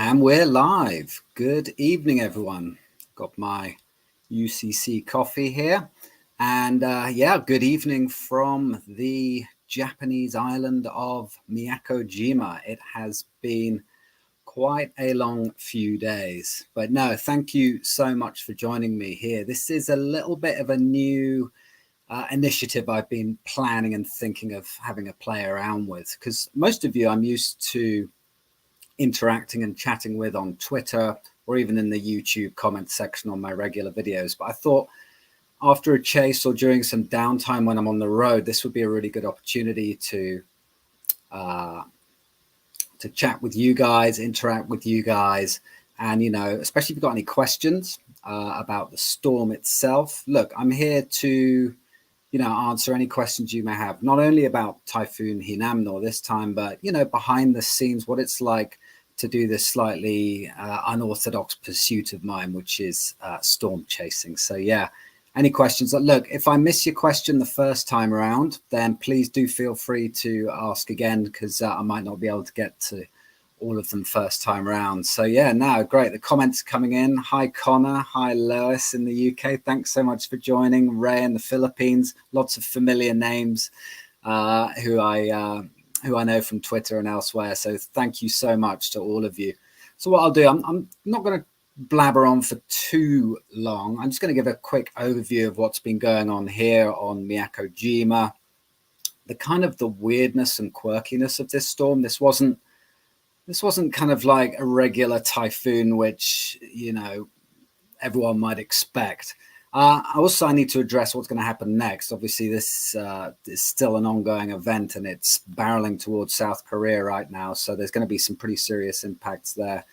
And we're live. Good evening, everyone. Got my UCC coffee here. And yeah, good evening from the Japanese island of Miyakojima. It has been quite a long few days. But no, thank you so much for joining me here. This is a little bit of a new initiative I've been planning and thinking of having a play around with, because most of you I'm used to interacting and chatting with on Twitter or even in the YouTube comment section on my regular videos. But I thought after a chase or during some downtime when I'm on the road, this would be a really good opportunity to chat with you guys, interact with you guys. And, you know, especially if you've got any questions about the storm itself. Look, I'm here to, you know, answer any questions you may have, not only about Typhoon Hinnamnor this time, but, you know, behind the scenes, what it's like to do this slightly unorthodox pursuit of mine, which is storm chasing. So, yeah, any questions? Look, if I miss your question the first time around, then please do feel free to ask again, because I might not be able to get to all of them first time around. So, yeah, now, great. The comments coming in. Hi, Connor. Hi, Lois in the UK. Thanks so much for joining. Ray in the Philippines. Lots of familiar names who I know from Twitter and elsewhere. So thank you so much to all of you. So what I'll do, I'm not going to blabber on for too long. I'm just going to give a quick overview of what's been going on here on Miyakojima, the kind of the weirdness and quirkiness of this storm. This wasn't kind of like a regular typhoon, which, you know, everyone might expect. Also, I need to address what's going to happen next. Obviously, this is still an ongoing event, and it's barreling towards South Korea right now. So there's going to be some pretty serious impacts there.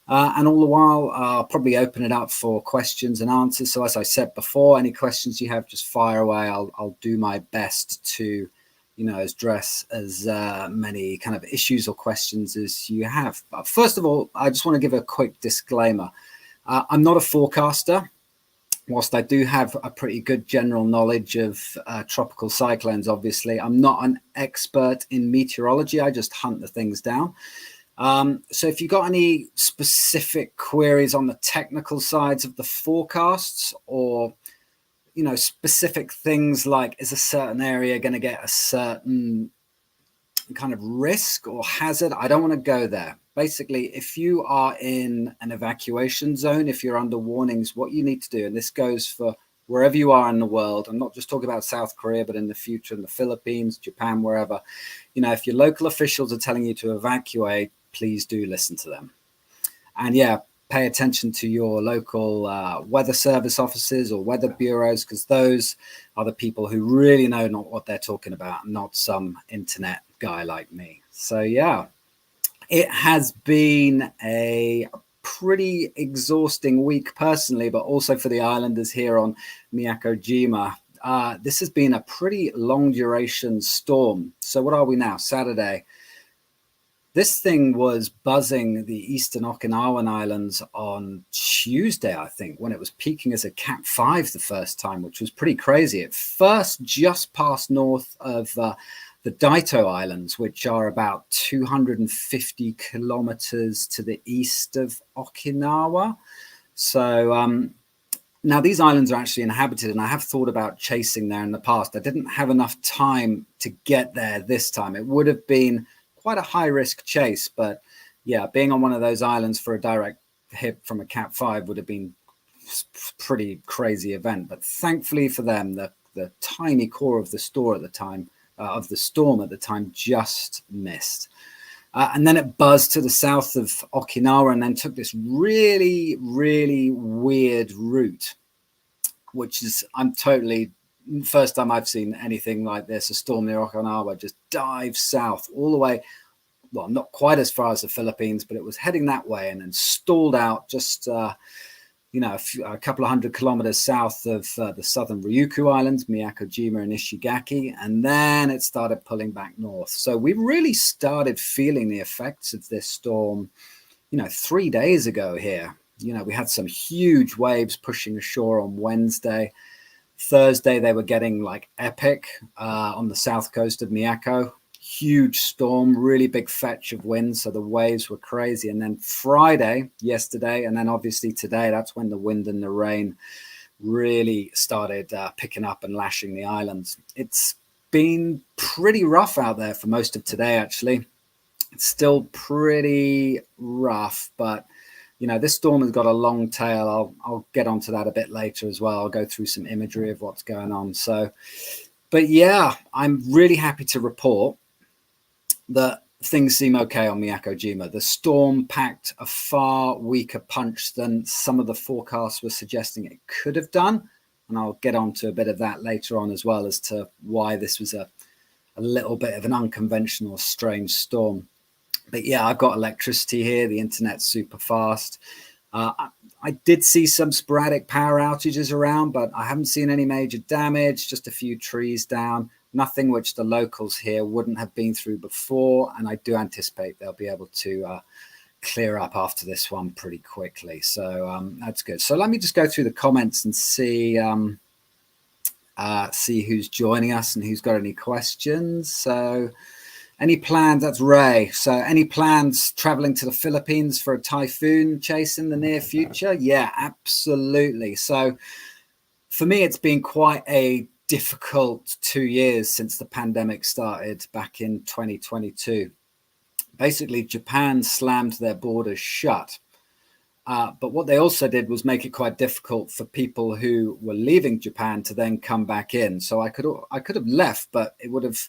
And all the while, I'll probably open it up for questions and answers. So as I said before, any questions you have, just fire away. I'll do my best to, you know, address as many kind of issues or questions as you have. But first of all, I just want to give a quick disclaimer. I'm not a forecaster. Whilst I do have a pretty good general knowledge of tropical cyclones, obviously, I'm not an expert in meteorology. I just hunt the things down. So if you've got any specific queries on the technical sides of the forecasts, or, you know, specific things like, is a certain area going to get a certain kind of risk or hazard, I don't want to go there. Basically, if you are in an evacuation zone, if you're under warnings, what you need to do, and this goes for wherever you are in the world, I'm not just talking about South Korea, but in the future in the Philippines, Japan, wherever, you know, if your local officials are telling you to evacuate, please do listen to them. And yeah, pay attention to your local weather service officers or weather bureaus, because those are the people who really know not what they're talking about, not some internet guy like me. So yeah, it has been a pretty exhausting week personally, but also for the islanders here on Miyakojima. This has been a pretty long duration storm. So what are we now? Saturday. This thing was buzzing the eastern Okinawan Islands on Tuesday, I think, when it was peaking as a Cat 5 the first time, which was pretty crazy. It first just passed north of the Daito Islands, which are about 250 kilometers to the east of Okinawa. So now these islands are actually inhabited, and I have thought about chasing there in the past. I didn't have enough time to get there this time. It would have been quite a high risk chase, but yeah, being on one of those islands for a direct hit from a Cat 5 would have been pretty crazy event. But thankfully for them, the tiny core of the storm at the time just missed. And then it buzzed to the south of Okinawa and then took this really, really weird route, which is, first time I've seen anything like this. A storm near Okinawa just dives south all the way, well, not quite as far as the Philippines, but it was heading that way and then stalled out just, you know, a couple of 100 kilometers south of the southern Ryukyu Islands, Miyakojima and Ishigaki, and then it started pulling back north. So we really started feeling the effects of this storm, you know, 3 days ago here. You know, we had some huge waves pushing ashore on Wednesday. Thursday, they were getting like epic on the south coast of Miyako. huge storm, really big fetch of wind. So the waves were crazy. And then Friday, yesterday, and then obviously today, that's when the wind and the rain really started picking up and lashing the islands. It's been pretty rough out there for most of today, actually. It's still pretty rough, but you know, this storm has got a long tail. I'll get onto that a bit later as well. I'll go through some imagery of what's going on. So, but yeah, I'm really happy to report that things seem okay on Miyakojima. The storm packed a far weaker punch than some of the forecasts were suggesting it could have done. And I'll get on to a bit of that later on as well as to why this was a little bit of an unconventional, strange storm. But yeah, I've got electricity here. The internet's super fast. I did see some sporadic power outages around, but I haven't seen any major damage, just a few trees down, nothing which the locals here wouldn't have been through before. And I do anticipate they'll be able to clear up after this one pretty quickly. So that's good. So let me just go through the comments and see who's joining us and who's got any questions. So any plans? That's Ray. So any plans traveling to the Philippines for a typhoon chase in the near future? Yeah, absolutely. So for me, it's been quite a difficult 2 years since the pandemic started back in 2022. Basically, Japan slammed their borders shut. But what they also did was make it quite difficult for people who were leaving Japan to then come back in. So I could have left, but it would have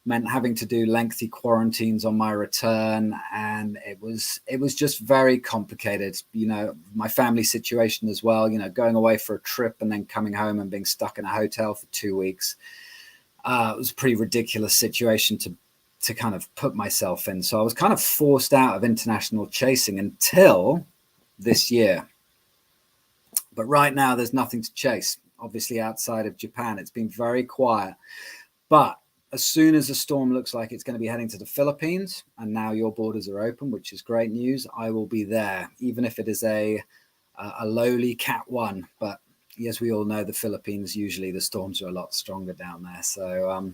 meant having to do lengthy quarantines on my return, and it was just very complicated. You know, my family situation as well, you know, going away for a trip and then coming home and being stuck in a hotel for 2 weeks. It was a pretty ridiculous situation to kind of put myself in. So I was kind of forced out of international chasing until this year. But right now there's nothing to chase, obviously, outside of Japan. It's been very quiet. But as soon as the storm looks like it's going to be heading to the Philippines, and now your borders are open, which is great news, I will be there, even if it is a lowly Cat 1. But as we all know, the Philippines, usually the storms are a lot stronger down there. So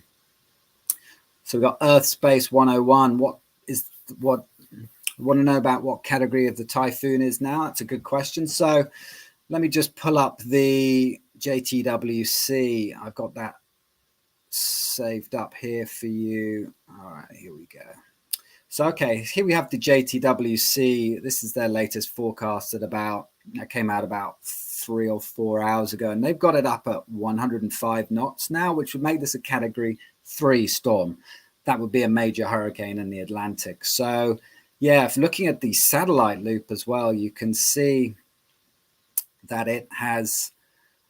we've got Earth Space 101. What want to know about what category of the typhoon is now? That's a good question. So let me just pull up the JTWC. I've got that saved up here for you. All right, here we go. So, okay, here we have the JTWC. This is their latest forecast that came out about 3 or 4 hours ago, and they've got it up at 105 knots now, which would make this a category 3 storm. That would be a major hurricane in the Atlantic. So yeah, if looking at the satellite loop as well, you can see that it has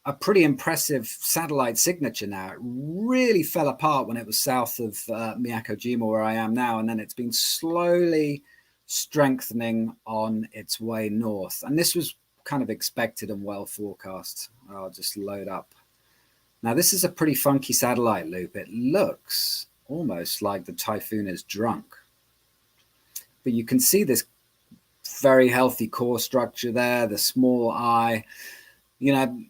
a pretty impressive satellite signature now. It really fell apart when it was south of Miyakojima, where I am now, and then it's been slowly strengthening on its way north. And this was kind of expected and well forecast. I'll just load up. Now, this is a pretty funky satellite loop. It looks almost like the typhoon is drunk. But you can see this very healthy core structure there, the small eye. You know,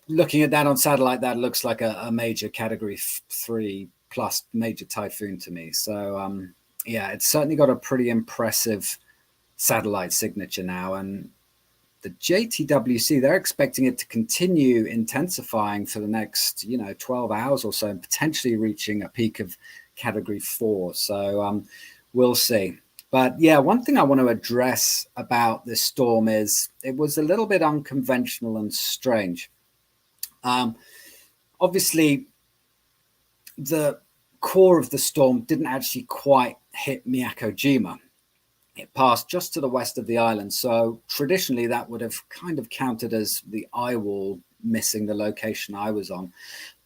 looking at that on satellite, that looks like a major category 3 plus major typhoon to me. So, yeah, it's certainly got a pretty impressive satellite signature now. And the JTWC, they're expecting it to continue intensifying for the next, 12 hours or so, and potentially reaching a peak of category 4. So we'll see. But yeah, one thing I want to address about this storm is it was a little bit unconventional and strange. Obviously, the core of the storm didn't actually quite hit Miyakojima. It passed just to the west of the island. So traditionally, that would have kind of counted as the eye wall missing the location I was on.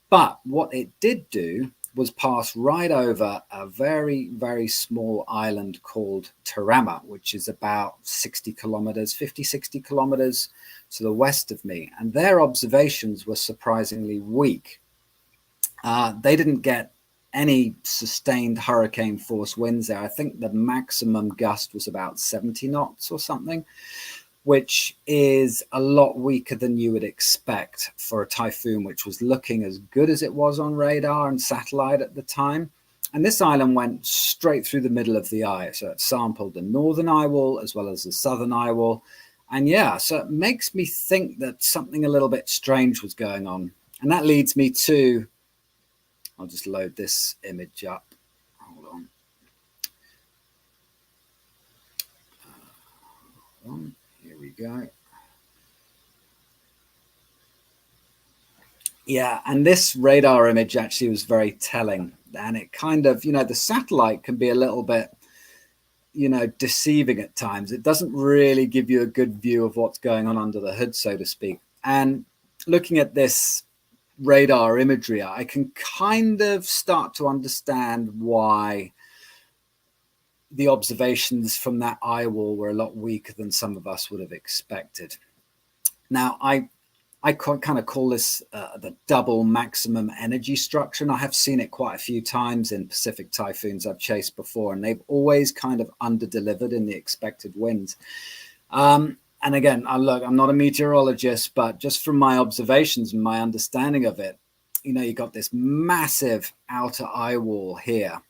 But what it did do was pass right over a very, very small island called Tarama, which is about 60 kilometers, 50, 60 kilometers to the west of me. And their observations were surprisingly weak. They didn't get any sustained hurricane force winds there. I think the maximum gust was about 70 knots or something, which is a lot weaker than you would expect for a typhoon, which was looking as good as it was on radar and satellite at the time. And this island went straight through the middle of the eye. So it sampled the northern eye wall as well as the southern eye wall. And yeah, so it makes me think that something a little bit strange was going on. And that leads me to, I'll just load this image up. Hold on. Here we go. Yeah, and this radar image actually was very telling. And it kind of, the satellite can be a little bit, deceiving at times. It doesn't really give you a good view of what's going on under the hood, so to speak. And looking at this radar imagery, I can kind of start to understand why the observations from that eye wall were a lot weaker than some of us would have expected. Now, I kind of call this the double maximum energy structure, and I have seen it quite a few times in Pacific typhoons I've chased before, and they've always kind of under-delivered in the expected winds. And again, look, I'm not a meteorologist, but just from my observations and my understanding of it, you got this massive outer eye wall here,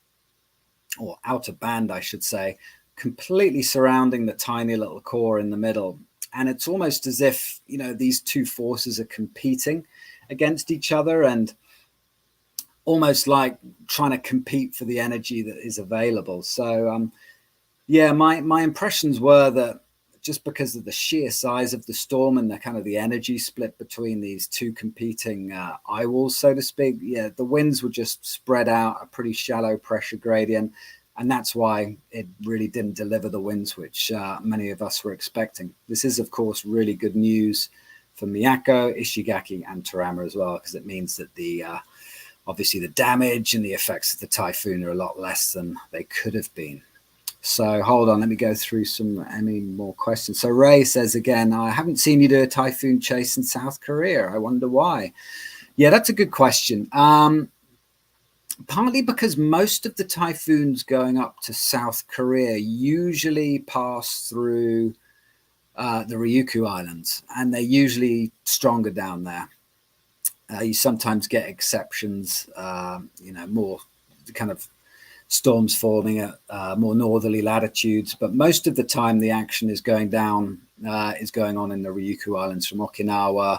or outer band, I should say, completely surrounding the tiny little core in the middle. And it's almost as if, these two forces are competing against each other, and almost like trying to compete for the energy that is available. So, yeah, my impressions were that just because of the sheer size of the storm and the kind of the energy split between these two competing eye walls, so to speak, yeah, the winds were just spread out, a pretty shallow pressure gradient. And that's why it really didn't deliver the winds which many of us were expecting. This is, of course, really good news for Miyako, Ishigaki, and Toraima as well, because it means that obviously the damage and the effects of the typhoon are a lot less than they could have been. So hold on, let me go through any more questions. So Ray says again, I haven't seen you do a typhoon chase in South Korea. I wonder why. Yeah, that's a good question. Partly because most of the typhoons going up to South Korea usually pass through the Ryukyu Islands, and they're usually stronger down there. You sometimes get exceptions, more kind of storms forming at more northerly latitudes, but most of the time the action is going on in the Ryukyu Islands from Okinawa,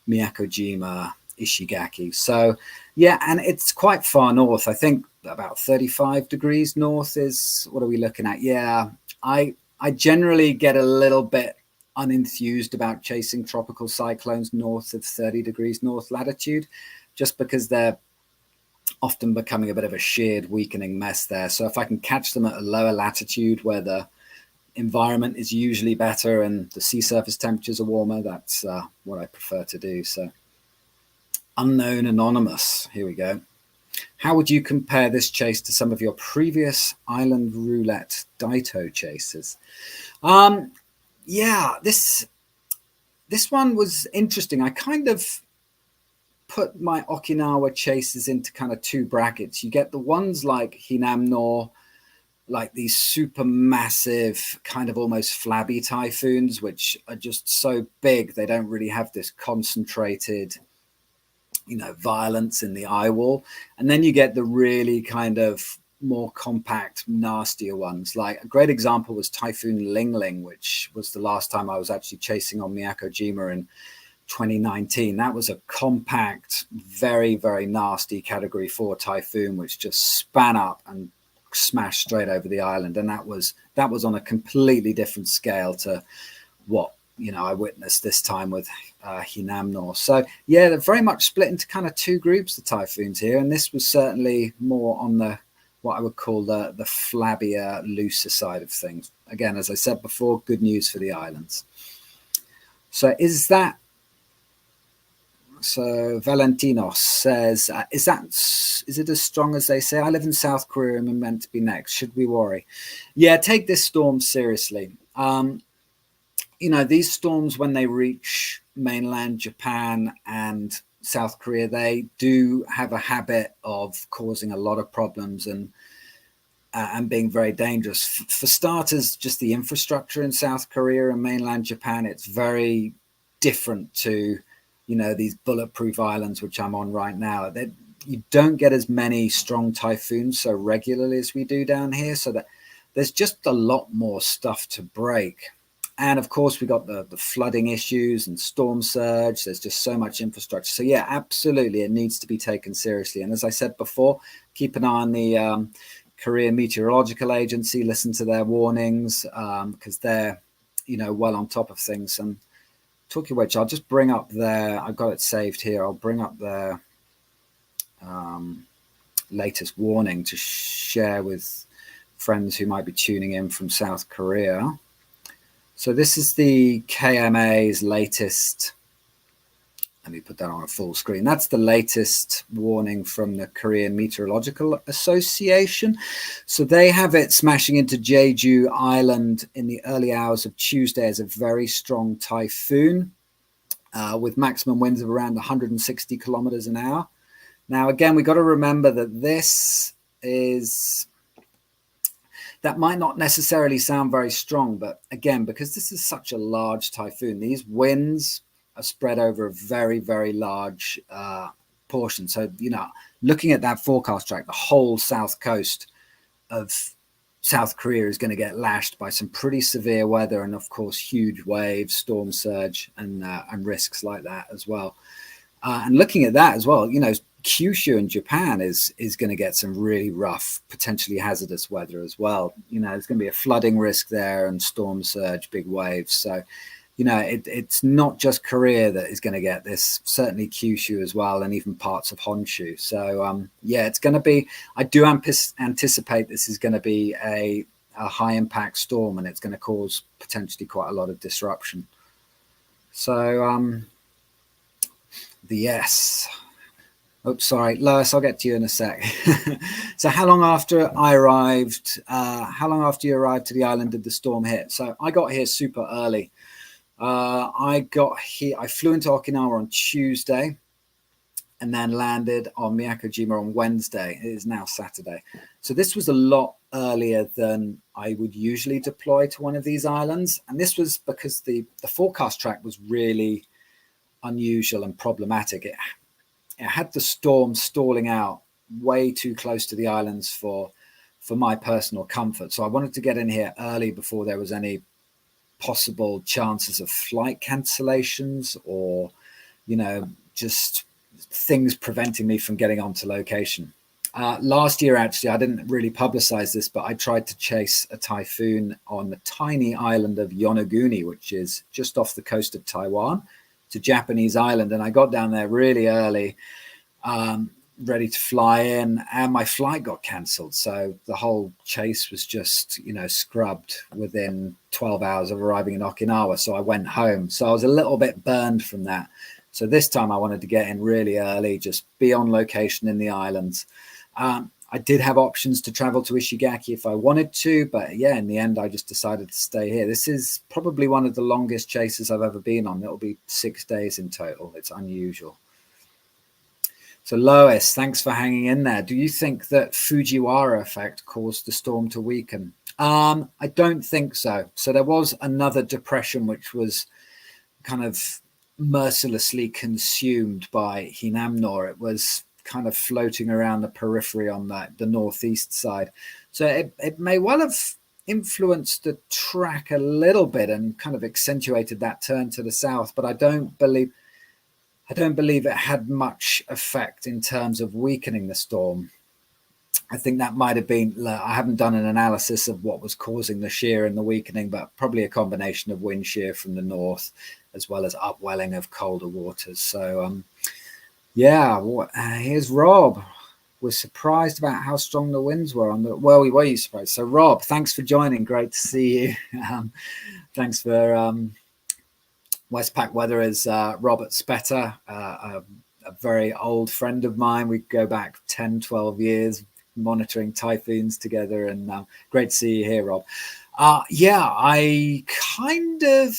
Miyakojima, Ishigaki. So yeah, and it's quite far north. I think about 35 degrees north is, what are we looking at? Yeah, I generally get a little bit unenthused about chasing tropical cyclones north of 30 degrees north latitude, just because they're often becoming a bit of a sheared, weakening mess there. So if I can catch them at a lower latitude where the environment is usually better and the sea surface temperatures are warmer, that's what I prefer to do. So Unknown Anonymous, here we go. How would you compare this chase to some of your previous island roulette Daito chases? Yeah, this one was interesting. I kind of put my Okinawa chases into kind of two brackets. You get the ones like Hinamnor, like these super massive, kind of almost flabby typhoons, which are just so big, they don't really have this concentrated violence in the eye wall. And then you get the really kind of more compact, nastier ones. Like a great example was Typhoon Ling, which was the last time I was actually chasing on Miyakojima in 2019. That was a compact, very, very nasty Category 4 typhoon, which just span up and smashed straight over the island. And that was on a completely different scale to what I witnessed this time with Hinamnor. So yeah, they're very much split into kind of two groups, the typhoons here, and this was certainly more on the what I would call the flabbier, looser side of things. Again, as I said before, good news for the islands. So is it Valentinos says, is it as strong as they say? I live in South Korea and I'm meant to be next. Should we worry? Yeah, take this storm seriously. These storms, when they reach mainland Japan and South Korea, they do have a habit of causing a lot of problems and being very dangerous. For starters, just the infrastructure in South Korea and mainland Japan, it's very different to, these bulletproof islands, which I'm on right now. you don't get as many strong typhoons so regularly as we do down here, so that there's just a lot more stuff to break. And of course, we got the flooding issues and storm surge. There's just so much infrastructure. So yeah, absolutely, it needs to be taken seriously. And as I said before, keep an eye on the Korean Meteorological Agency, listen to their warnings, because they're, well on top of things. And talking of which, I'll just bring up I've got it saved here. I'll bring up their latest warning to share with friends who might be tuning in from South Korea. So this is the KMA's latest. Let me put that on a full screen. That's the latest warning from the Korean Meteorological Association. So they have it smashing into Jeju Island in the early hours of Tuesday as a very strong typhoon with maximum winds of around 160 kilometers an hour. Now, again, we've got to remember that that might not necessarily sound very strong, but again, because this is such a large typhoon, these winds are spread over a very, very large portion. So, looking at that forecast track, the whole south coast of South Korea is going to get lashed by some pretty severe weather and, of course, huge waves, storm surge, and risks like that as well. And looking at that as well, Kyushu in Japan is going to get some really rough, potentially hazardous weather as well. There's going to be a flooding risk there and storm surge, big waves. So, it's not just Korea that is going to get this, certainly Kyushu as well, and even parts of Honshu. So, it's going to be, I do anticipate this is going to be a high impact storm, and it's going to cause potentially quite a lot of disruption. So, yes. Oh, sorry, Lois, I'll get to you in a sec. So how long after you arrived to the island did the storm hit? So I got here super early. I flew into Okinawa on Tuesday and then landed on Miyakojima on Wednesday. It is now Saturday. So this was a lot earlier than I would usually deploy to one of these islands. And this was because the forecast track was really unusual and problematic. It had the storm stalling out way too close to the islands for my personal comfort. So I wanted to get in here early before there was any possible chances of flight cancellations or, just things preventing me from getting onto location. Last year, actually, I didn't really publicize this, but I tried to chase a typhoon on the tiny island of Yonaguni, which is just off the coast of Taiwan. It's a Japanese island, and I got down there really early, ready to fly in, and my flight got cancelled. So the whole chase was just, scrubbed within 12 hours of arriving in Okinawa. So I went home. So I was a little bit burned from that. So this time I wanted to get in really early, just be on location in the islands. I did have options to travel to Ishigaki if I wanted to, but in the end, I just decided to stay here. This is probably one of the longest chases I've ever been on. It'll be 6 days in total. It's unusual. So Lois, thanks for hanging in there. Do you think that Fujiwara effect caused the storm to weaken? I don't think so. So there was another depression which was kind of mercilessly consumed by Hinamnor. It was kind of floating around the periphery on the northeast side. So it may well have influenced the track a little bit and kind of accentuated that turn to the south, but I don't believe it had much effect in terms of weakening the storm. I think that might have been, I haven't done an analysis of what was causing the shear and the weakening, but probably a combination of wind shear from the north as well as upwelling of colder waters. So here's Rob. We're surprised about how strong the winds were we were surprised. So Rob, thanks for joining. Great to see you. Thanks for Westpac Weather is Robert Spetter, a very old friend of mine. We go back 10, 12 years monitoring typhoons together, and great to see you here, Rob. I kind of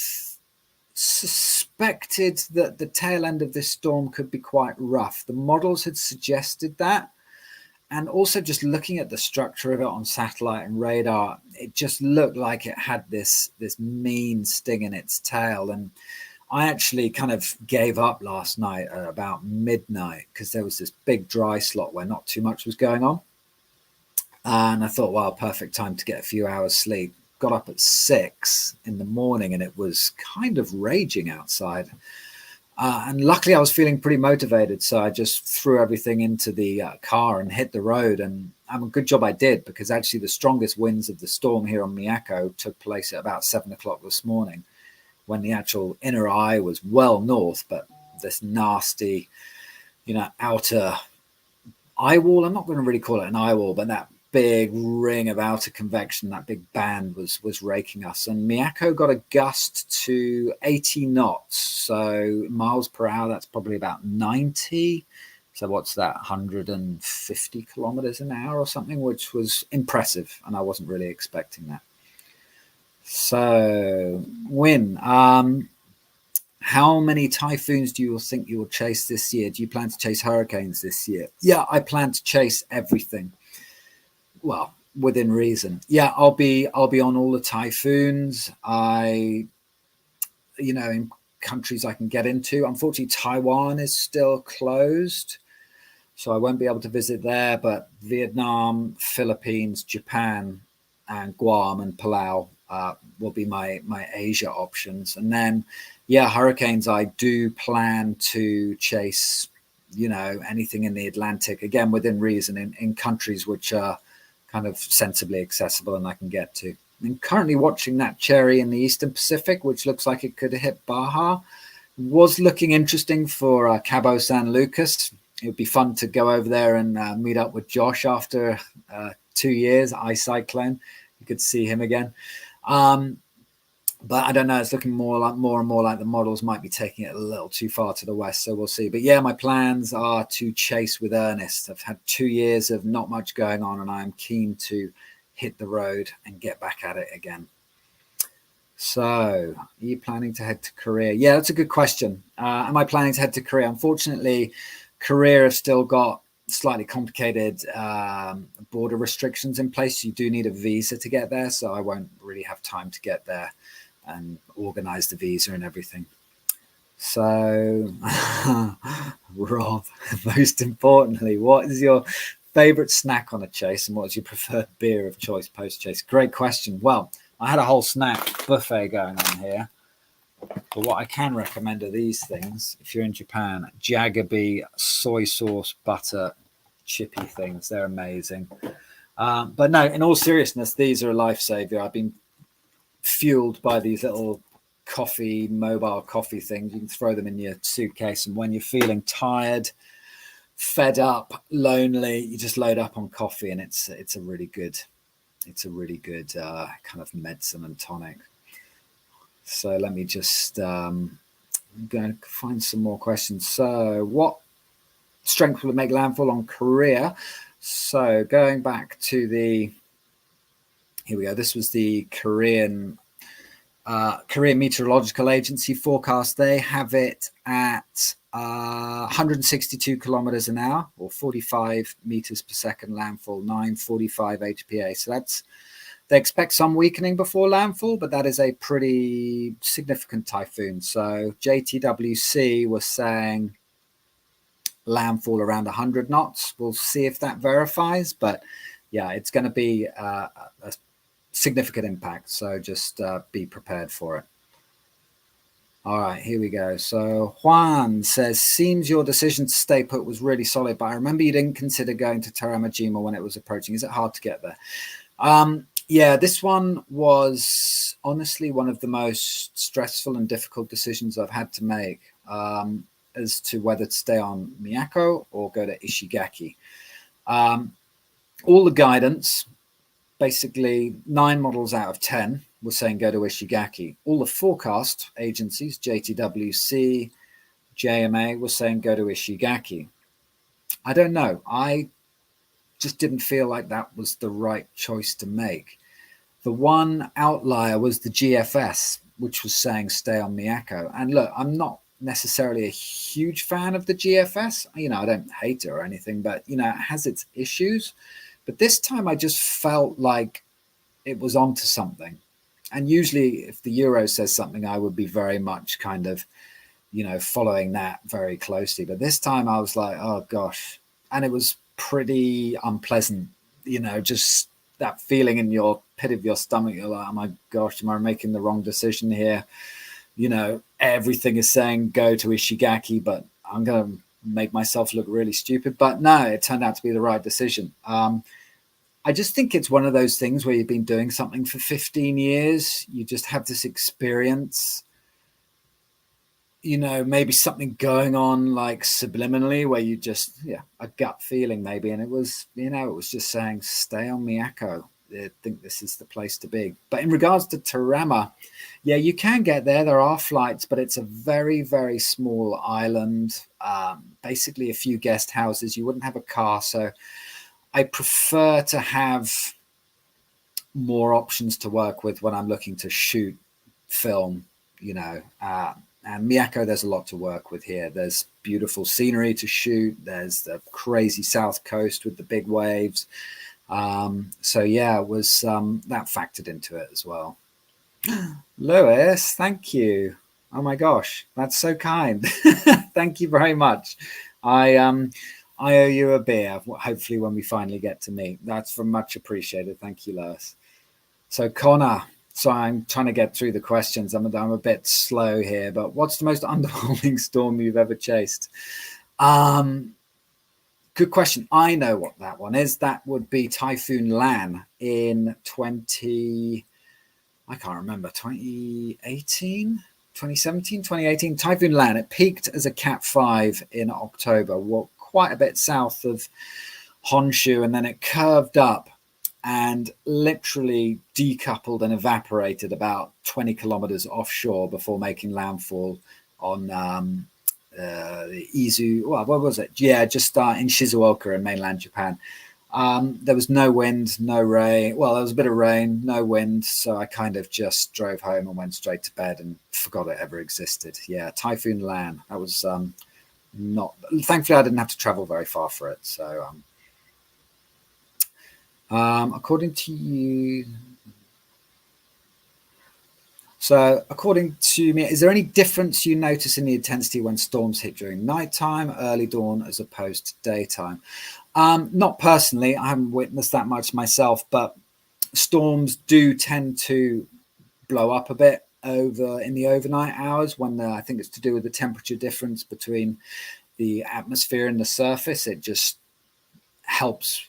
suspected that the tail end of this storm could be quite rough. The models had suggested that, and also just looking at the structure of it on satellite and radar, it just looked like it had this mean sting in its tail. And I actually kind of gave up last night at about midnight because there was this big dry slot where not too much was going on. And I thought, well, perfect time to get a few hours sleep. Got up at 6 in the morning and it was kind of raging outside. And luckily I was feeling pretty motivated. So I just threw everything into the car and hit the road. And a good job I did, because actually the strongest winds of the storm here on Miyako took place at about 7 o'clock this morning, when the actual inner eye was well north, but this nasty, outer eye wall, I'm not going to really call it an eye wall, but that big ring of outer convection, that big band was raking us. And Miyako got a gust to 80 knots, so miles per hour, that's probably about 90. So what's that, 150 kilometers an hour or something, which was impressive, and I wasn't really expecting that. So, Win, how many typhoons do you think you will chase this year? Do you plan to chase hurricanes this year? Yeah, I plan to chase everything. Well, within reason. Yeah, I'll be on all the typhoons. In countries I can get into. Unfortunately, Taiwan is still closed, so I won't be able to visit there. But Vietnam, Philippines, Japan, and Guam and Palau will be my Asia options. And then, yeah, hurricanes, I do plan to chase, anything in the Atlantic, again, within reason, in countries which are kind of sensibly accessible and I can get to. I'm currently watching that cherry in the Eastern Pacific, which looks like it could hit Baja. Was looking interesting for Cabo San Lucas. It would be fun to go over there and meet up with Josh after 2 years, ice cyclone. You could see him again. But I don't know. It's looking more and more like the models might be taking it a little too far to the west. So we'll see. But yeah, my plans are to chase with earnest. I've had 2 years of not much going on, and I'm keen to hit the road and get back at it again. So, are you planning to head to Korea? Yeah, that's a good question. Am I planning to head to Korea? Unfortunately, Korea has still got slightly complicated border restrictions in place. You do need a visa to get there, so I won't really have time to get there and organize the visa and everything. So, Rob, most importantly, what is your favorite snack on a chase, and what's your preferred beer of choice post-chase? Great question. Well, I had a whole snack buffet going on here, but what I can recommend are these things. If you're in Japan, Jaggerbee soy sauce butter chippy things. They're amazing. But no, in all seriousness, these are a lifesaver. I've been fueled by these little mobile coffee things. You can throw them in your suitcase, and when you're feeling tired, fed up, lonely, you just load up on coffee, and it's a really good kind of medicine and tonic. So let me just I'm going to find some more questions. So what strength will it make landfall on Korea? So going back to here we go. This was the Korean Meteorological Agency forecast. They have it at 162 kilometers an hour, or 45 meters per second landfall, 945 HPA. So they expect some weakening before landfall, but that is a pretty significant typhoon. So JTWC was saying landfall around 100 knots. We'll see if that verifies, but yeah, it's going to be a significant impact. So just be prepared for it. All right, here we go. So Juan says, seems your decision to stay put was really solid, but I remember you didn't consider going to Taramajima when it was approaching. Is it hard to get there? Yeah, this one was honestly one of the most stressful and difficult decisions I've had to make as to whether to stay on Miyako or go to Ishigaki. All the guidance, basically 9 models out of 10 were saying go to Ishigaki. All the forecast agencies, JTWC, JMA, were saying go to Ishigaki. I don't know. I just didn't feel like that was the right choice to make. The one outlier was the GFS, which was saying stay on Miyako. And look, I'm not necessarily a huge fan of the GFS. I don't hate it or anything, but, it has its issues. But this time I just felt like it was onto something. And usually if the Euro says something, I would be very much kind of, following that very closely. But this time I was like, oh gosh. And it was pretty unpleasant, just that feeling in your pit of your stomach. You're like, oh my gosh, am I making the wrong decision here? Everything is saying go to Ishigaki, but I'm going to make myself look really stupid. But no, it turned out to be the right decision. I just think it's one of those things where you've been doing something for 15 years. You just have this experience, maybe something going on like subliminally where you just, a gut feeling maybe. And it was, it was just saying, stay on Miyako. I think this is the place to be. But in regards to Terama, yeah, you can get there. There are flights, but it's a very, very small island. Basically a few guest houses. You wouldn't have a car. So I prefer to have more options to work with when I'm looking to shoot film, and Miyako, there's a lot to work with here. There's beautiful scenery to shoot. There's the crazy south coast with the big waves. So yeah, it was that factored into it as well. Lewis, thank you. Oh my gosh, that's so kind. Thank you very much. I owe you a beer, hopefully when we finally get to meet. That's much appreciated. Thank you, Lewis. So Connor, so I'm trying to get through the questions. I'm a bit slow here, but what's the most underwhelming storm you've ever chased? Good question. I know what that one is. That would be Typhoon Lan in 2018, 2018. Typhoon Lan. It peaked as a Cat 5 in October, quite a bit south of Honshu, and then it curved up and literally decoupled and evaporated about 20 kilometers offshore before making landfall on Izu. Well, what was it? Yeah, just in Shizuoka in mainland Japan. There was no wind, no rain. Well, there was a bit of rain, no wind. So I kind of just drove home and went straight to bed and forgot it ever existed. Yeah, Typhoon Lan. That was not. Thankfully, I didn't have to travel very far for it. So, according to you. So according to me, is there any difference you notice in the intensity when storms hit during nighttime, early dawn, as opposed to daytime? Not personally. I haven't witnessed that much myself, but storms do tend to blow up a bit in the overnight hours when I think it's to do with the temperature difference between the atmosphere and the surface. It just helps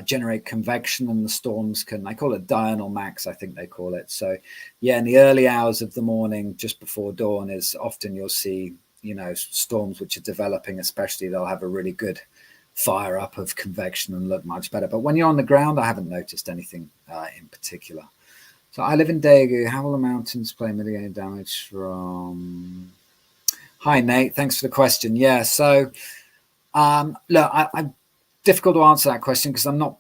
generate convection, and the storms I call it diurnal max, I think they call it. So yeah, in the early hours of the morning, just before dawn, is often you'll see, storms which are developing, especially they'll have a really good fire up of convection and look much better. But when you're on the ground, I haven't noticed anything in particular. So I live in Daegu. How will the mountains play mitigating damage from... Hi, Nate. Thanks for the question. Yeah, so look, I'm difficult to answer that question because I'm not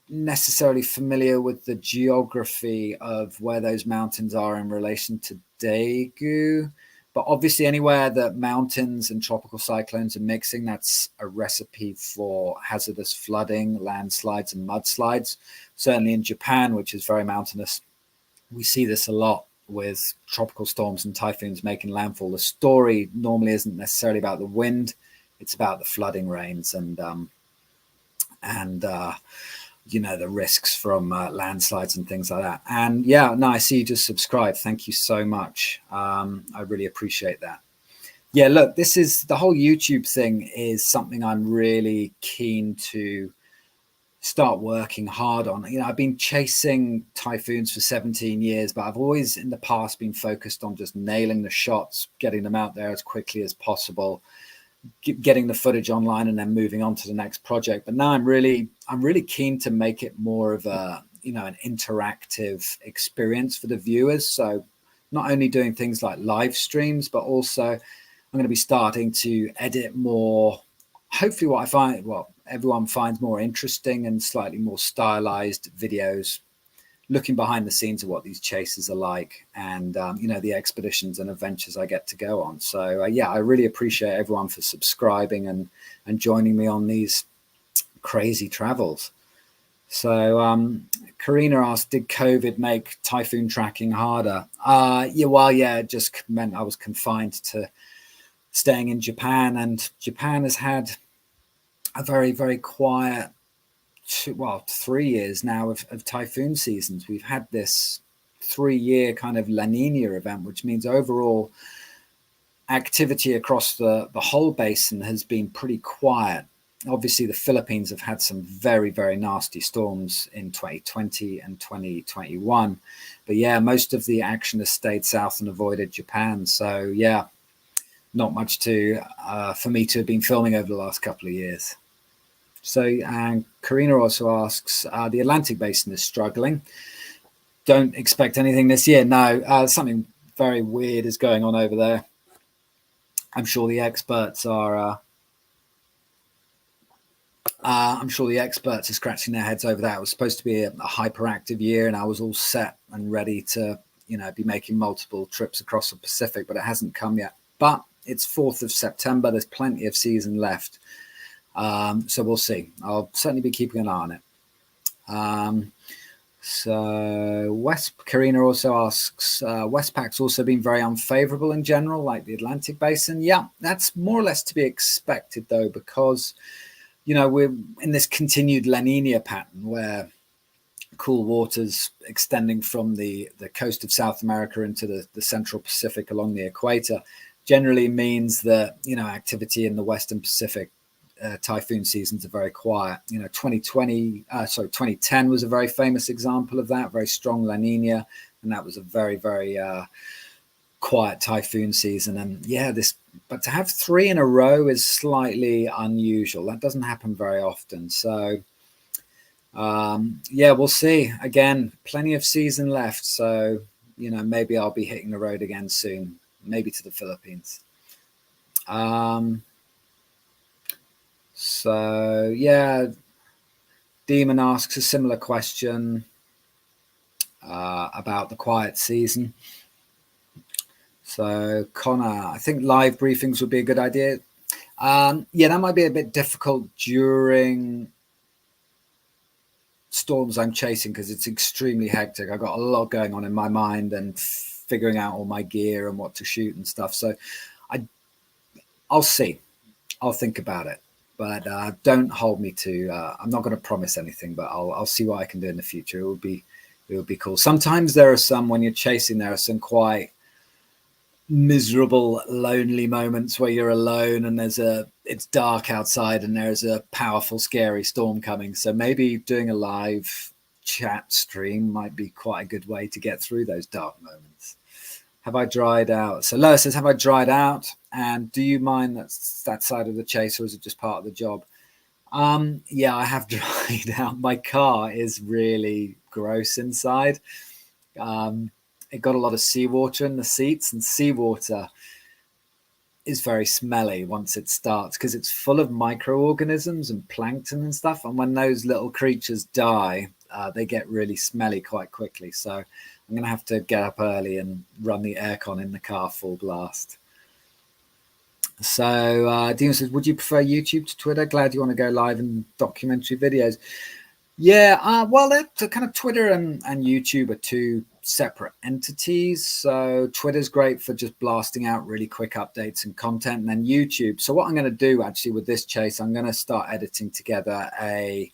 necessarily familiar with the geography of where those mountains are in relation to Daegu. But obviously anywhere that mountains and tropical cyclones are mixing, that's a recipe for hazardous flooding, landslides and mudslides. Certainly in Japan, which is very mountainous, we see this a lot with tropical storms and typhoons making landfall. The story normally isn't necessarily about the wind. It's about the flooding rains and the risks from landslides and things like that. And yeah, no, I see you just subscribed. Thank you so much. I really appreciate that. Yeah, look, this is the whole YouTube thing is something I'm really keen to start working hard on. I've been chasing typhoons for 17 years, but I've always in the past been focused on just nailing the shots, getting them out there as quickly as possible, getting the footage online and then moving on to the next project. But now I'm really keen to make it more of a, an interactive experience for the viewers. So not only doing things like live streams, but also I'm going to be starting to edit more, hopefully what everyone finds more interesting and slightly more stylized videos, looking behind the scenes of what these chases are like and, the expeditions and adventures I get to go on. So, yeah, I really appreciate everyone for subscribing and joining me on these crazy travels. So Karina asked, did COVID make typhoon tracking harder? Yeah, it just meant I was confined to staying in Japan, and Japan has had a very, very quiet, 3 years now of typhoon seasons. We've had this 3-year kind of La Nina event, which means overall activity across the whole basin has been pretty quiet. Obviously, the Philippines have had some very, very nasty storms in 2020 and 2021. But yeah, most of the action has stayed south and avoided Japan. So yeah, not much for me to have been filming over the last couple of years. So, and Karina also asks, the Atlantic basin is struggling. Don't expect anything this year. No, something very weird is going on over there. I'm sure the experts are scratching their heads over that. It was supposed to be a hyperactive year, and I was all set and ready to, be making multiple trips across the Pacific, but it hasn't come yet. But it's 4th of September. There's plenty of season left. So we'll see. I'll certainly be keeping an eye on it. So Karina also asks, Westpac's also been very unfavorable in general, like the Atlantic basin. Yeah, that's more or less to be expected though, because, we're in this continued La Nina pattern where cool waters extending from the coast of South America into the central Pacific along the equator generally means that, activity in the Western Pacific typhoon seasons are very quiet. 2010 was a very famous example of that, very strong La Nina, and that was a very, very quiet typhoon season. And yeah, but to have 3 in a row is slightly unusual. That doesn't happen very often. So yeah, we'll see. Again, plenty of season left. So, maybe I'll be hitting the road again soon, maybe to the Philippines. So yeah, Demon asks a similar question about the quiet season. So Connor, I think live briefings would be a good idea. Yeah, that might be a bit difficult during storms I'm chasing because it's extremely hectic. I've got a lot going on in my mind and figuring out all my gear and what to shoot and stuff. So I'll see. I'll think about it. But don't hold me to. I'm not going to promise anything, but I'll see what I can do in the future. It would be cool. Sometimes there are some, when you're chasing, there are some quite miserable, lonely moments where you're alone and it's dark outside and there's a powerful, scary storm coming. So maybe doing a live chat stream might be quite a good way to get through those dark moments. Have I dried out? So Lois says, have I dried out? And do you mind that side of the chase, or is it just part of the job? Yeah, I have dried out. My car is really gross inside. It got a lot of seawater in the seats, and seawater is very smelly once it starts because it's full of microorganisms and plankton and stuff. And when those little creatures die, they get really smelly quite quickly. So I'm going to have to get up early and run the aircon in the car full blast. So Dean says, would you prefer YouTube to Twitter? Glad you want to go live in documentary videos. Yeah, well, kind of Twitter and YouTube are two separate entities. So Twitter's great for just blasting out really quick updates and content, and then YouTube. So what I'm going to do actually with this chase, I'm going to start editing together a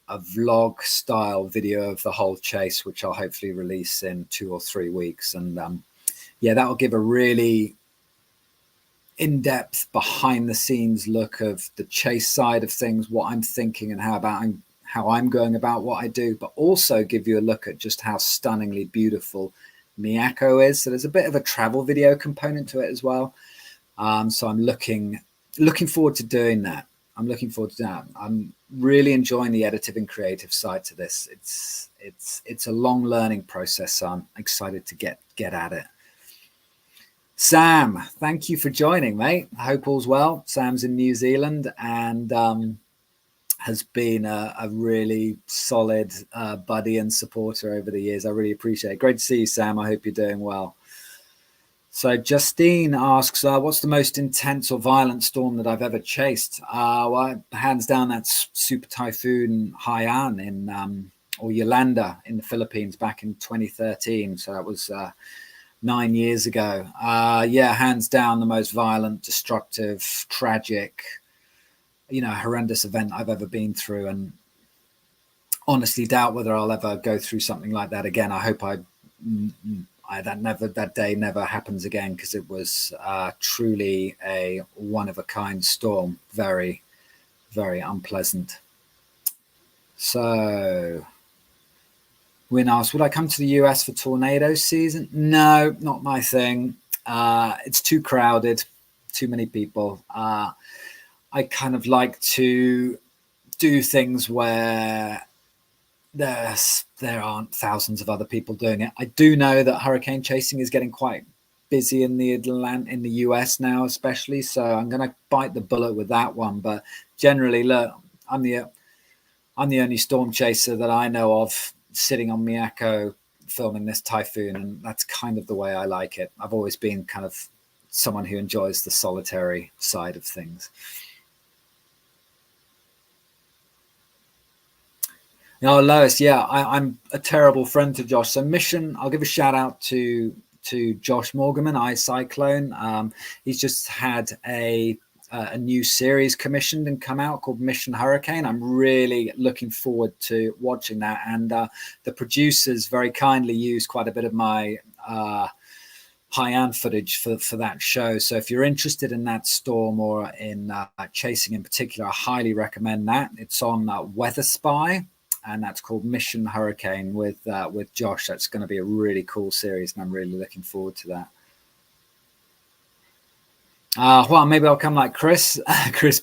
vlog style video of the whole chase, which I'll hopefully release in 2 or 3 weeks. And yeah, that will give a really in-depth behind the scenes look of the chase side of things, what I'm thinking and how I'm going about what I do, but also give you a look at just how stunningly beautiful Miyako is. So there's a bit of a travel video component to it as well. So I'm looking forward to doing that. I'm really enjoying the editing and creative side to this. It's a long learning process, so I'm excited to get at it. Sam, thank you for joining, mate. I hope all's well. Sam's in New Zealand and has been a really solid buddy and supporter over the years. I really appreciate it. Great to see you, Sam. I hope you're doing well. So Justine asks, what's the most intense or violent storm that I've ever chased? Well, hands down, that's Super Typhoon Haiyan in or Yolanda in the Philippines back in 2013. So that was 9 years ago. Yeah, hands down the most violent, destructive, tragic, horrendous event I've ever been through, and honestly doubt whether I'll ever go through something like that again. I hope that day never happens again, because it was truly a one of a kind storm. Very, very unpleasant. So Win asked, would I come to the US for tornado season? No, not my thing. It's too crowded, too many people. I kind of like to do things where there aren't thousands of other people doing it. I do know that hurricane chasing is getting quite busy in the US now, especially. So I'm going to bite the bullet with that one. But generally, look, I'm the only storm chaser that I know of sitting on Miyako filming this typhoon, and that's kind of the way I like it. I've always been kind of someone who enjoys the solitary side of things. No, Lois, yeah, I'm a terrible friend to Josh. So I'll give a shout out to Josh Morgan, iCyclone. He's just had a new series commissioned and come out called Mission Hurricane. I'm really looking forward to watching that. And the producers very kindly used quite a bit of my high-end footage for that show. So if you're interested in that storm or in chasing in particular, I highly recommend that. It's on Weather Spy, and that's called Mission Hurricane with Josh. That's going to be a really cool series, and I'm really looking forward to that. Well, maybe I'll come like Chris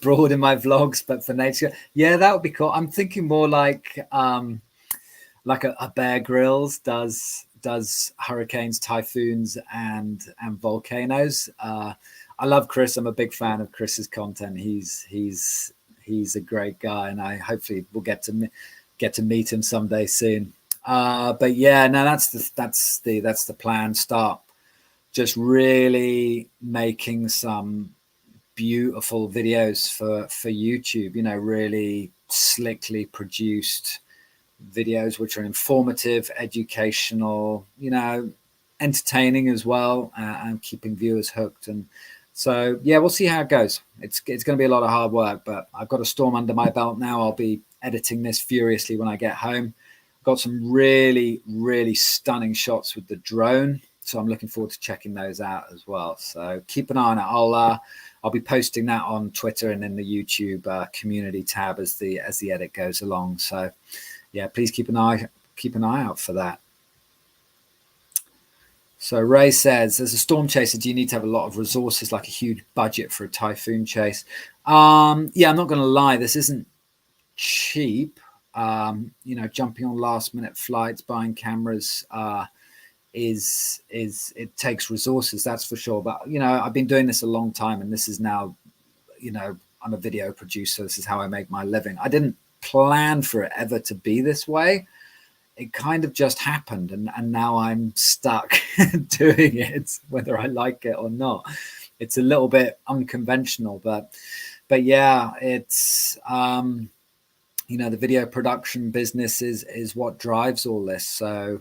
Broad in my vlogs, but for nature, yeah, that would be cool. I'm thinking more like a Bear Grylls does hurricanes, typhoons, and volcanoes. I love Chris. I'm a big fan of Chris's content. He's a great guy, and I hopefully will get to meet him someday soon. But yeah, no, that's the plan. Start just really making some beautiful videos for YouTube, really slickly produced videos, which are informative, educational, entertaining as well, and keeping viewers hooked. And so, yeah, we'll see how it goes. It's going to be a lot of hard work, but I've got a storm under my belt now. I'll be editing this furiously when I get home. I've got some really, really stunning shots with the drone, so I'm looking forward to checking those out as well. So keep an eye on it. I'll be posting that on Twitter and in the YouTube community tab as the edit goes along. So yeah, please keep an eye out for that. So Ray says, as a storm chaser, do you need to have a lot of resources, like a huge budget for a typhoon chase? Yeah, I'm not going to lie, this isn't cheap. Jumping on last minute flights, buying cameras, it takes resources, that's for sure. But I've been doing this a long time, and this is now, I'm a video producer. This is how I make my living. I didn't plan for it ever to be this way. It kind of just happened, and now I'm stuck doing it, whether I like it or not. It's a little bit unconventional, but yeah, it's the video production business is what drives all this. So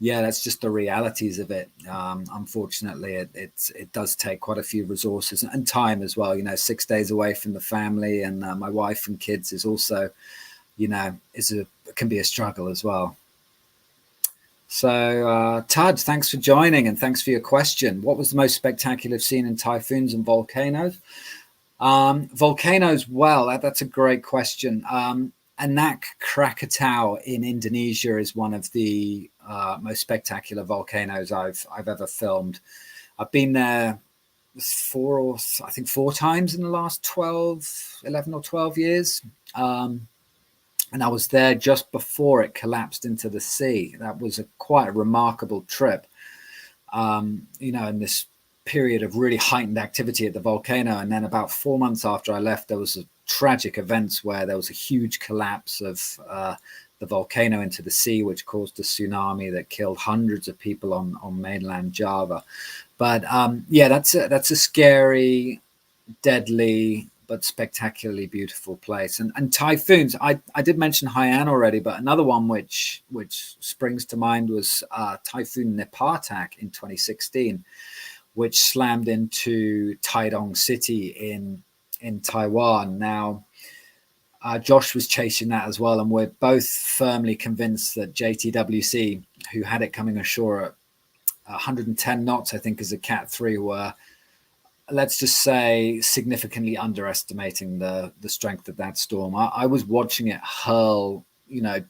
yeah, that's just the realities of it. Unfortunately, it does take quite a few resources and time as well. 6 days away from the family and my wife and kids is also, can be a struggle as well. So Tad, thanks for joining, and thanks for your question. What was the most spectacular scene in typhoons and volcanoes? Volcanoes, well, that's a great question. Anak Krakatau in Indonesia is one of the most spectacular volcanoes I've ever filmed. I've been there 4 times in the last 11 or 12 years. And I was there just before it collapsed into the sea. That was quite a remarkable trip. In this period of really heightened activity at the volcano. And then about 4 months after I left, there was tragic events where there was a huge collapse of the volcano into the sea, which caused a tsunami that killed hundreds of people on mainland Java. But yeah, that's a scary, deadly, but spectacularly beautiful place. And typhoons, I did mention Haiyan already, but another one which springs to mind was Typhoon Nepartak in 2016, which slammed into Taidong City in Taiwan. Now, Josh was chasing that as well, and we're both firmly convinced that JTWC, who had it coming ashore at 110 knots, I think, as a Cat 3, were, let's just say, significantly underestimating the strength of that storm. I was watching it hurl,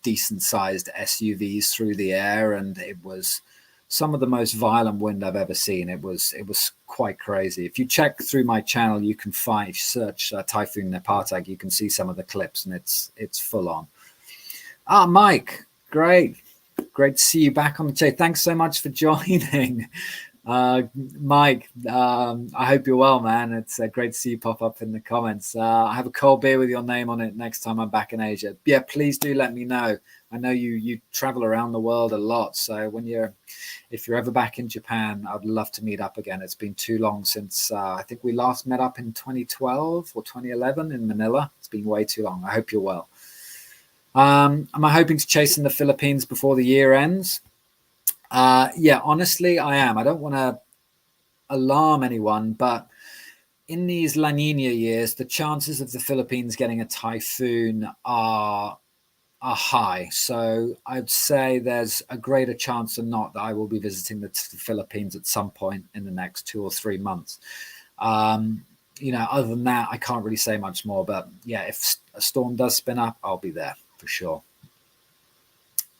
decent sized SUVs through the air, and it was some of the most violent wind I've ever seen. It was quite crazy. If you check through my channel, you can find, if you search Typhoon Nepartak, you can see some of the clips, and it's full on. Mike, great to see you back on the chat. Thanks so much for joining. Mike, I hope you're well, man. It's great to see you pop up in the comments. I have a cold beer with your name on it next time I'm back in Asia. Yeah, please do let me know. I know you travel around the world a lot, so if you're ever back in Japan, I'd love to meet up again. It's been too long since I think we last met up in 2012 or 2011 in Manila. It's been way too long. I hope you're well. Am I hoping to chase in the Philippines before the year ends? Yeah, honestly, I am. I don't want to alarm anyone, but in these La Nina years, the chances of the Philippines getting a typhoon are high. So I'd say there's a greater chance than not that I will be visiting the Philippines at some point in the next 2 or 3 months. Other than that, I can't really say much more. But yeah, if a storm does spin up, I'll be there for sure.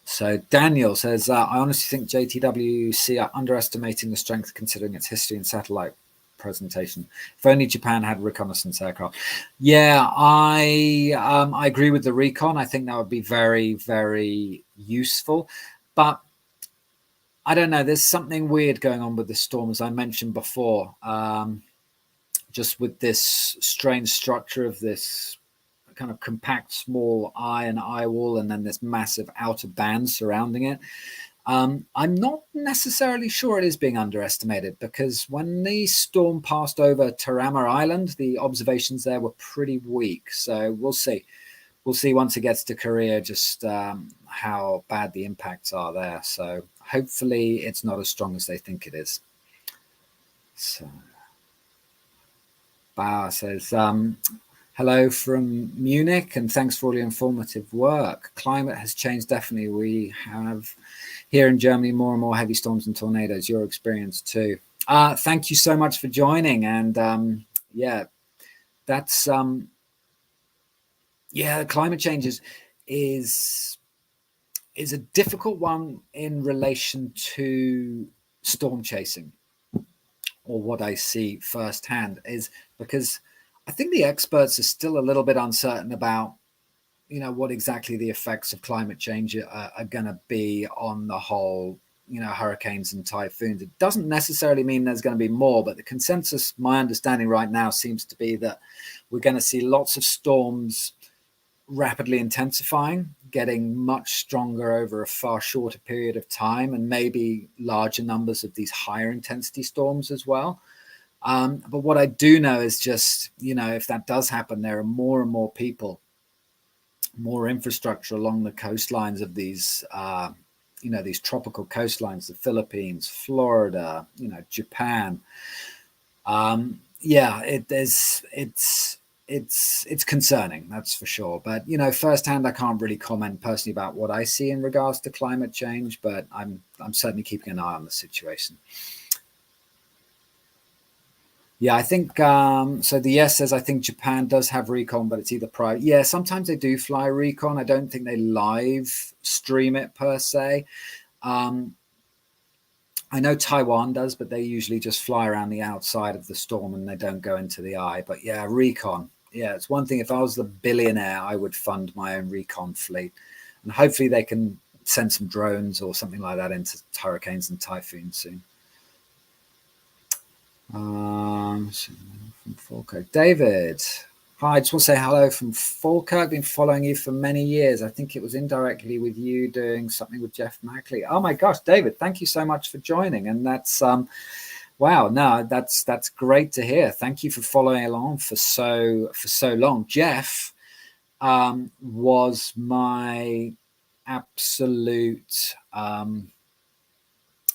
So Daniel says, I honestly think JTWC are underestimating the strength considering its history and satellite presentation. If only Japan had reconnaissance aircraft. Yeah, I agree with the recon. I think that would be very, very useful. But I don't know. There's something weird going on with this storm, as I mentioned before. Just with this strange structure of this kind of compact small eye and eye wall, and then this massive outer band surrounding it. I'm not necessarily sure it is being underestimated, because when the storm passed over Tarama Island, the observations there were pretty weak. So we'll see. We'll see once it gets to Korea just how bad the impacts are there. So hopefully it's not as strong as they think it is. So Bauer says, hello from Munich, and thanks for all your informative work. Climate has changed, definitely. We have here in Germany more and more heavy storms and tornadoes. Your experience too. Thank you so much for joining. And yeah, that's climate change is a difficult one in relation to storm chasing, or what I see firsthand, is because I think the experts are still a little bit uncertain about, what exactly the effects of climate change are going to be on the whole, hurricanes and typhoons. It doesn't necessarily mean there's going to be more, but the consensus, my understanding right now, seems to be that we're going to see lots of storms rapidly intensifying, getting much stronger over a far shorter period of time, and maybe larger numbers of these higher intensity storms as well. But what I do know is just, if that does happen, there are more and more people, more infrastructure along the coastlines of these, these tropical coastlines, the Philippines, Florida, Japan. It's concerning, that's for sure. But, firsthand, I can't really comment personally about what I see in regards to climate change, but I'm certainly keeping an eye on the situation. Yeah, I think, so the yes says, I think Japan does have recon, but it's either private. Yeah, sometimes they do fly recon. I don't think they live stream it per se. I know Taiwan does, but they usually just fly around the outside of the storm and they don't go into the eye. But yeah, recon. Yeah, it's one thing. If I was the billionaire, I would fund my own recon fleet. And hopefully they can send some drones or something like that into hurricanes and typhoons soon. From Falkirk. David, hi, I just want to say hello from Falkirk. I've been following you for many years. I think it was indirectly with you doing something with Jeff Mackley. Oh my gosh, David, thank you so much for joining. And that's Wow, no, that's great to hear. Thank you for following along for so long. Jeff was my absolute or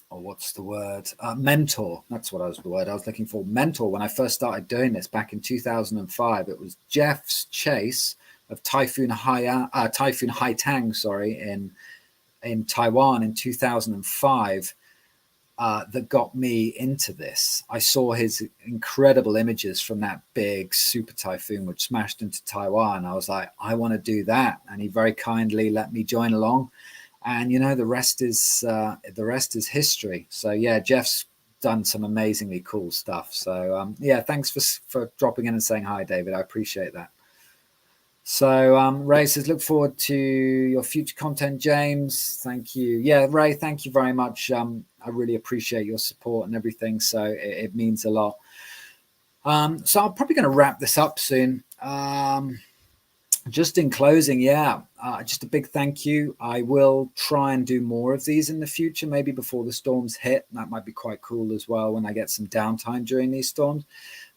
what's the word? Mentor. That's what the word I was looking for. Mentor. When I first started doing this back in 2005, it was Jeff's chase of Typhoon Haitang, sorry, in Taiwan in 2005. That got me into this. I saw his incredible images from that big super typhoon which smashed into Taiwan. I was like, I want to do that, and he very kindly let me join along. And you know, the rest is history. So yeah, Jeff's done some amazingly cool stuff. So yeah, thanks for dropping in and saying hi, David. I appreciate that. So Ray says, look forward to your future content, James. Thank you. Yeah, Ray, thank you very much. I really appreciate your support and everything. So it means a lot. So I'm probably going to wrap this up soon. Just in closing, yeah, just a big thank you. I will try and do more of these in the future, maybe before the storms hit. That might be quite cool as well when I get some downtime during these storms.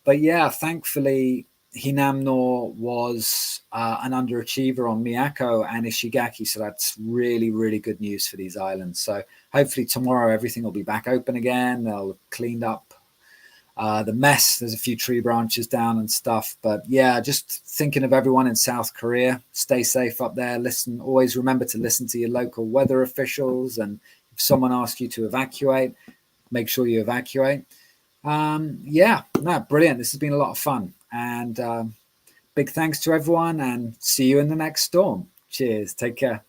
But yeah, thankfully, Hinamnor was an underachiever on Miyako and Ishigaki. So that's really, really good news for these islands. So hopefully tomorrow everything will be back open again. They'll have cleaned up the mess. There's a few tree branches down and stuff. But yeah, just thinking of everyone in South Korea. Stay safe up there. Listen, always remember to listen to your local weather officials. And if someone asks you to evacuate, make sure you evacuate. Yeah, no, brilliant. This has been a lot of fun. And big thanks to everyone, and see you in the next storm. Cheers. Take care.